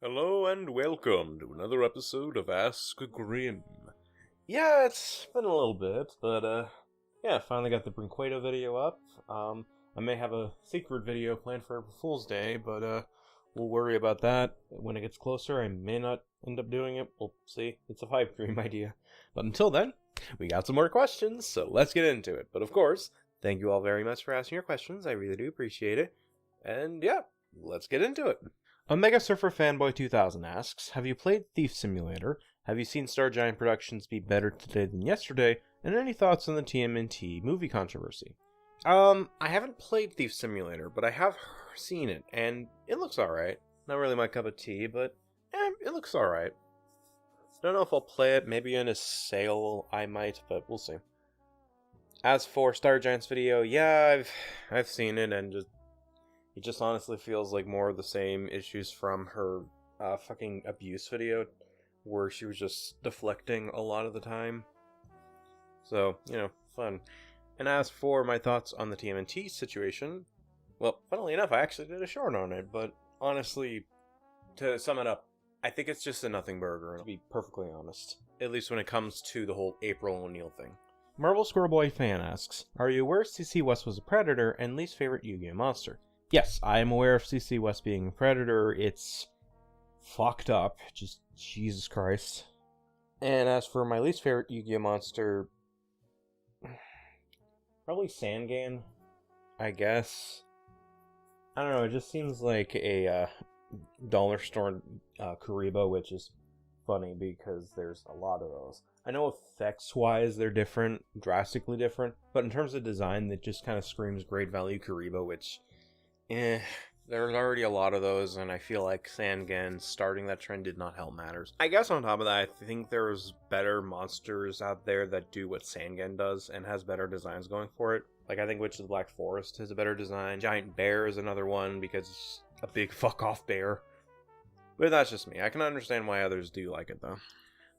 Hello and welcome to another episode of Ask Grimm. Yeah, it's been a little bit, but yeah, finally got the Brinquedo video up. I may have a secret video planned for April Fool's Day, but we'll worry about that when it gets closer. I may not end up doing it. We'll see. It's a pipe dream idea. But until then, we got some more questions, so let's get into it. But of course, thank you all very much for asking your questions. I really do appreciate it. And yeah, let's get into it. Omega Surfer Fan-Boi 2000 asks, have you played Thief Simulator? Have you seen Star Giant Productions be better today than yesterday? And any thoughts on the TMNT movie controversy? I haven't played Thief Simulator, but I have seen it, and it looks alright. Not really my cup of tea, but it looks alright. Don't know if I'll play it, maybe in a sale I might, but we'll see. As for Star Giant's video, yeah, I've seen it, and it just honestly feels like more of the same issues from her fucking abuse video, where she was just deflecting a lot of the time. So, fun. And as for my thoughts on the TMNT situation, well, funnily enough, I actually did a short on it, but honestly, to sum it up, I think it's just a nothing burger, to be perfectly honest. At least when it comes to the whole April O'Neil thing. MarvelSquirrelBoyFan asks, are you aware CC West was a predator and least favorite Yu-Gi-Oh monster? Yes, I am aware of CC West being a predator. It's fucked up. Just Jesus Christ. And as for my least favorite Yu-Gi-Oh monster, probably Sangan, I guess. I don't know, it just seems like a dollar store Karibo, which is funny because there's a lot of those. I know effects-wise they're different, drastically different, but in terms of design, it just kind of screams great value Karibo, which... there's already a lot of those, and I feel like Sangan starting that trend did not help matters. I guess on top of that, I think there's better monsters out there that do what Sangan does and has better designs going for it. Like, I think Witch of the Black Forest has a better design. Giant Bear is another one because it's a big fuck-off bear. But that's just me. I can understand why others do like it, though.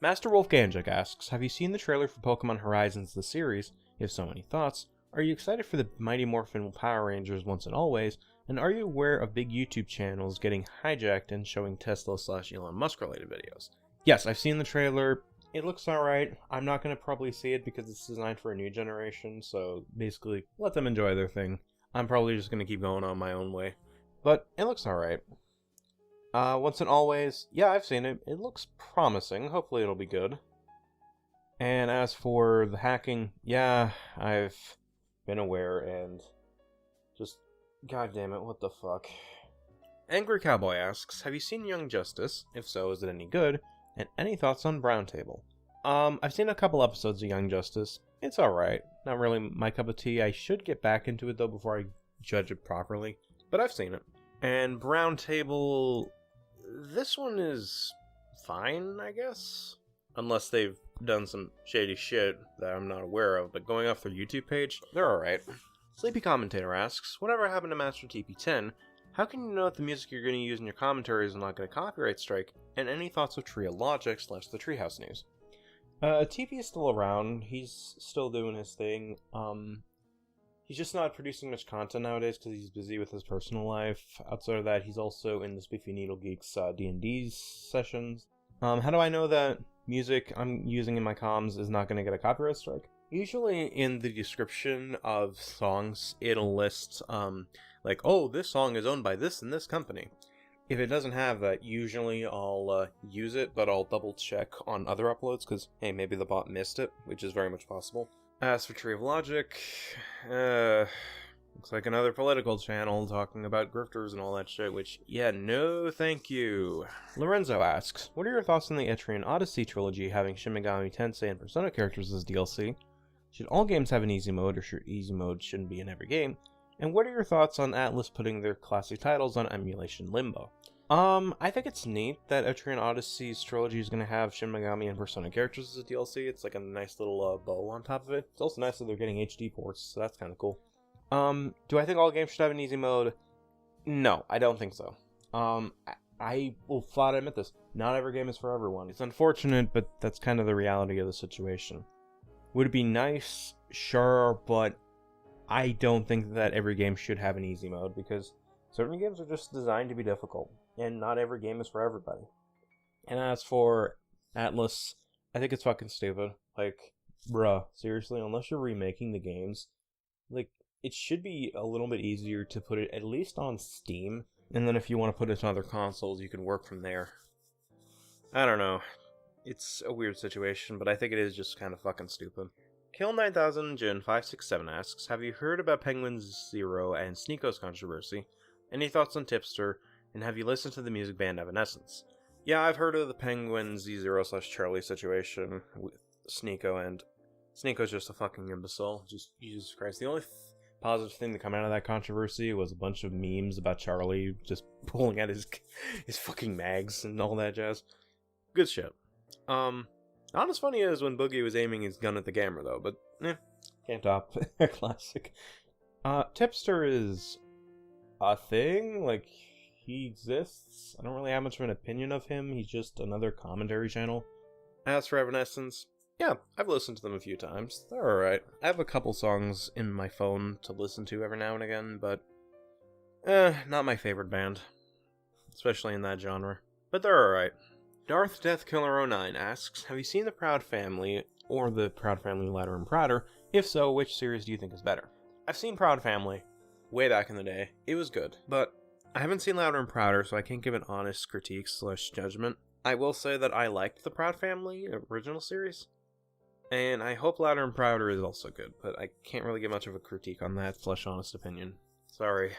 Master Wolf Gan Jik asks, have you seen the trailer for Pokemon Horizons the series? If so, any thoughts? Are you excited for the Mighty Morphin Power Rangers once and always? And are you aware of big YouTube channels getting hijacked and showing Tesla/Elon Musk related videos? Yes, I've seen the trailer. It looks alright. I'm not going to probably see it because it's designed for a new generation, so basically, let them enjoy their thing. I'm probably just going to keep going on my own way. But it looks alright. Once and always, yeah, I've seen it. It looks promising. Hopefully it'll be good. And as for the hacking, yeah, I've been aware and just... God damn it, what the fuck. Angry Cowboy asks, have you seen Young Justice? If so, is it any good? And any thoughts on Brown Table? I've seen a couple episodes of Young Justice. It's alright. Not really my cup of tea. I should get back into it, though, before I judge it properly. But I've seen it. And Brown Table... this one is fine, I guess? Unless they've done some shady shit that I'm not aware of. But going off their YouTube page, they're alright. Sleepy Commentator asks, whatever happened to Master TP10? How can you know that the music you're going to use in your commentary is not going to copyright strike? And any thoughts of Trio Logic / the Treehouse News? TP is still around. He's still doing his thing. He's just not producing much content nowadays because he's busy with his personal life. Outside of that, he's also in the Spiffy Needle Geeks D&D sessions. How do I know that music I'm using in my comms is not going to get a copyright strike? Usually in the description of songs, it'll list, like, oh, this song is owned by this and this company. If it doesn't have that, usually I'll use it, but I'll double check on other uploads, because, hey, maybe the bot missed it, which is very much possible. As for Tree of Logic, looks like another political channel talking about grifters and all that shit, which, yeah, no thank you. Lorenzo asks, what are your thoughts on the Etrian Odyssey trilogy having Shin Megami Tensei and Persona characters as DLC? Should all games have an easy mode, or should easy mode shouldn't be in every game? And what are your thoughts on Atlus putting their classic titles on emulation limbo? I think it's neat that Etrian Odyssey's trilogy is going to have Shin Megami and Persona characters as a DLC. It's like a nice little bow on top of it. It's also nice that they're getting HD ports, so that's kind of cool. Do I think all games should have an easy mode? No, I don't think so. I will flat admit this. Not every game is for everyone. It's unfortunate, but that's kind of the reality of the situation. Would it be nice? Sure, but I don't think that every game should have an easy mode, because certain games are just designed to be difficult. and not every game is for everybody. And as for Atlas, I think it's fucking stupid. Like, bruh, seriously, unless you're remaking the games, like, it should be a little bit easier to put it at least on Steam, and then if you want to put it to other consoles, you can work from there. I don't know. It's a weird situation, but I think it is just kind of fucking stupid. Kill9000 Jin 567 asks, have you heard about Penguin Zero and Sneako's controversy? Any thoughts on Tipster, and have you listened to the music band Evanescence? Yeah, I've heard of the Penguin Z0/Charlie situation with Sneako, and Sneako's just a fucking imbecile. Just, Jesus Christ. The only positive thing that come out of that controversy was a bunch of memes about Charlie just pulling at his fucking mags and all that jazz. Good shit. Not as funny as when Boogie was aiming his gun at the camera, though, but, can't top. Classic. Tipster is a thing, like, he exists. I don't really have much of an opinion of him, he's just another commentary channel. As for Evanescence, yeah, I've listened to them a few times. They're alright. I have a couple songs in my phone to listen to every now and again, but, not my favorite band. Especially in that genre. But they're alright. Darth Deathkiller09 asks, have you seen The Proud Family, or The Proud Family Louder and Prouder? If so, which series do you think is better? I've seen Proud Family, way back in the day. It was good, but I haven't seen Louder and Prouder, so I can't give an honest critique / judgment. I will say that I liked The Proud Family original series, and I hope Louder and Prouder is also good, but I can't really give much of a critique on that / honest opinion. Sorry.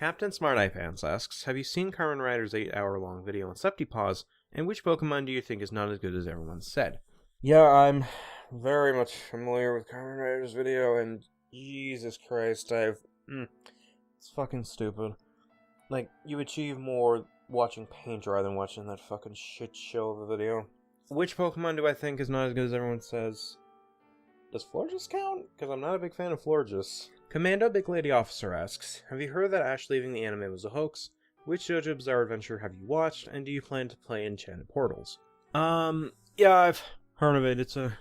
CaptainSmartiyePants asks, have you seen Kamen Rider's 8-hour-long video on Septipause, and which Pokemon do you think is not as good as everyone said? Yeah, I'm very much familiar with Kamen Rider's video, and Jesus Christ, it's fucking stupid. Like, you achieve more watching paint dry than watching that fucking shit show of a video. Which Pokemon do I think is not as good as everyone says? Does Florges count? Because I'm not a big fan of Florges. Commando Big Lady Officer asks, have you heard that Ash leaving the anime was a hoax? Which JoJo Bizarre Adventure have you watched, and do you plan to play Enchanted Portals? Yeah, I've heard of it. It's a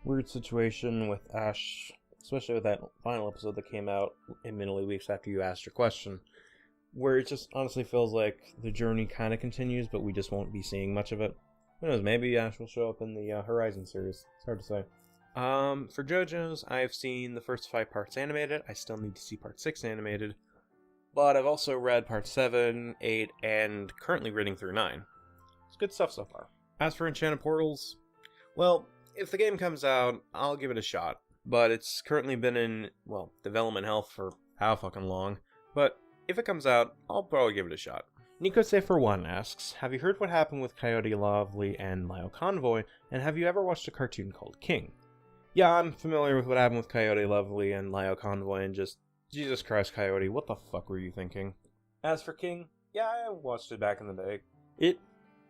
weird situation with Ash, especially with that final episode that came out admittedly weeks after you asked your question, where it just honestly feels like the journey kind of continues, but we just won't be seeing much of it. Who knows, maybe Ash will show up in the Horizon series. It's hard to say. For JoJo's, I've seen the first 5 parts animated. I still need to see part 6 animated. But I've also read part 7, 8, and currently reading through 9. It's good stuff so far. As for Enchanted Portals, well, if the game comes out, I'll give it a shot. But it's currently been in, well, development hell for how fucking long. But if it comes out, I'll probably give it a shot. NicoSafer1 asks, have you heard what happened with Coyote Lovely and Lyle Convoy, and have you ever watched a cartoon called King? Yeah, I'm familiar with what happened with Coyote Lovely and Lyle Convoy, and just, Jesus Christ, Coyote, what the fuck were you thinking? As for King, yeah, I watched it back in the day. It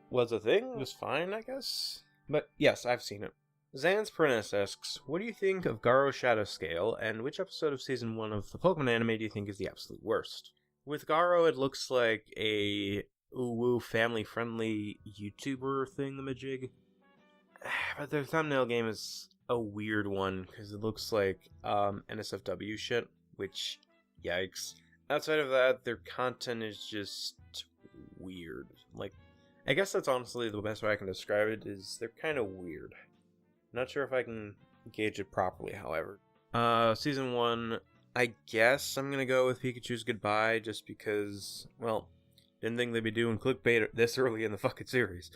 was a thing, it was fine, I guess. But yes, I've seen it. Xans Priness asks, what do you think of Garo's Shadow Scale, and which episode of Season 1 of the Pokemon anime do you think is the absolute worst? With Garo, it looks like a woo family-friendly YouTuber thingamajig. But their thumbnail game is a weird one, because it looks like NSFW shit. Which, yikes. Outside of that, their content is just weird. Like, I guess that's honestly the best way I can describe it, is they're kind of weird. Not sure if I can gauge it properly, however. Season 1, I guess I'm gonna go with Pikachu's Goodbye, just because, well, didn't think they'd be doing clickbait this early in the fucking series.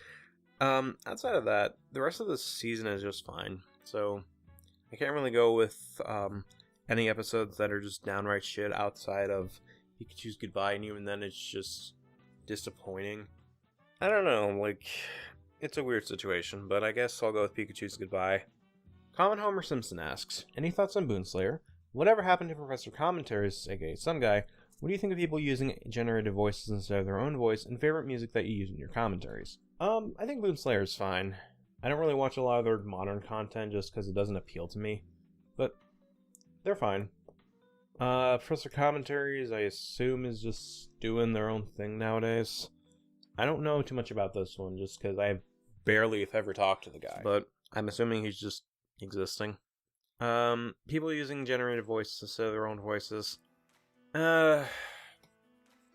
Outside of that, the rest of the season is just fine. So, I can't really go with, any episodes that are just downright shit outside of Pikachu's Goodbye, and even then it's just disappointing. I don't know, like, it's a weird situation, but I guess I'll go with Pikachu's Goodbye. Common Homer Simpson asks, any thoughts on Boonslayer? Whatever happened to Professor Commentaries, aka Sun Guy? What do you think of people using generated voices instead of their own voice, and favorite music that you use in your commentaries? I think Boonslayer is fine. I don't really watch a lot of their modern content just because it doesn't appeal to me, but they're fine. Professor Commentaries, I assume, is just doing their own thing nowadays. I don't know too much about this one, just because I barely, if ever, talked to the guy. But I'm assuming he's just existing. People using generated voices instead of their own voices.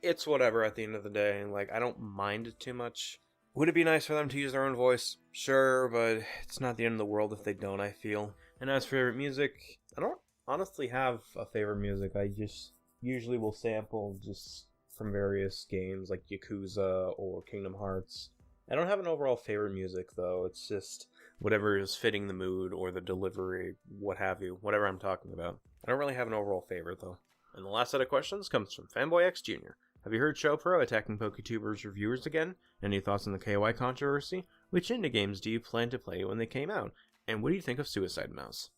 it's whatever at the end of the day. Like, I don't mind it too much. Would it be nice for them to use their own voice? Sure, but it's not the end of the world if they don't, I feel. And as for favorite music, I don't honestly have a favorite music. I just usually will sample just from various games like Yakuza or Kingdom Hearts. I don't have an overall favorite music, though. It's just whatever is fitting the mood or the delivery, what have you, whatever I'm talking about. I don't really have an overall favorite, though. And the last set of questions comes from Fan-Boi X Jr. Have you heard ShowPro attacking PokeTubers reviewers again? Any thoughts on the KY controversy? Which indie games do you plan to play when they came out? And what do you think of Suicide Mouse?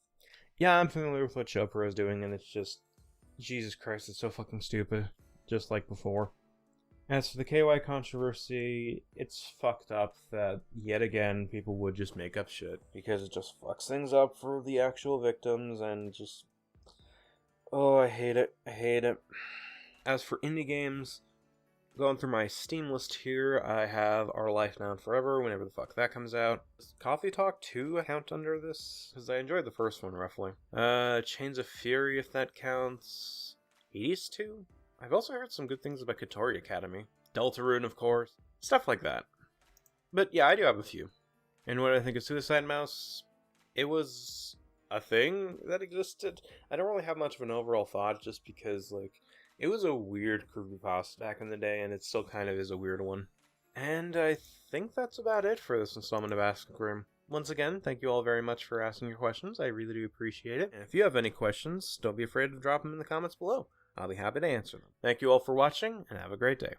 Yeah, I'm familiar with what ShowPro is doing, and it's just... Jesus Christ, it's so fucking stupid. Just like before. As for the KY controversy, it's fucked up that, yet again, people would just make up shit. Because it just fucks things up for the actual victims, and just... Oh, I hate it. I hate it. As for indie games, going through my Steam list here, I have Our Life Now and Forever, whenever the fuck that comes out. Does Coffee Talk 2 count under this? Because I enjoyed the first one, roughly. Chains of Fury, if that counts. Hades 2? I've also heard some good things about Katori Academy. Deltarune, of course. Stuff like that. But yeah, I do have a few. And what I think of Suicide Mouse, it was a thing that existed. I don't really have much of an overall thought, just because, like, it was a weird creepypasta back in the day, and it still kind of is a weird one. And I think that's about it for this installment of Ask Grimm. Once again, thank you all very much for asking your questions. I really do appreciate it. And if you have any questions, don't be afraid to drop them in the comments below. I'll be happy to answer them. Thank you all for watching, and have a great day.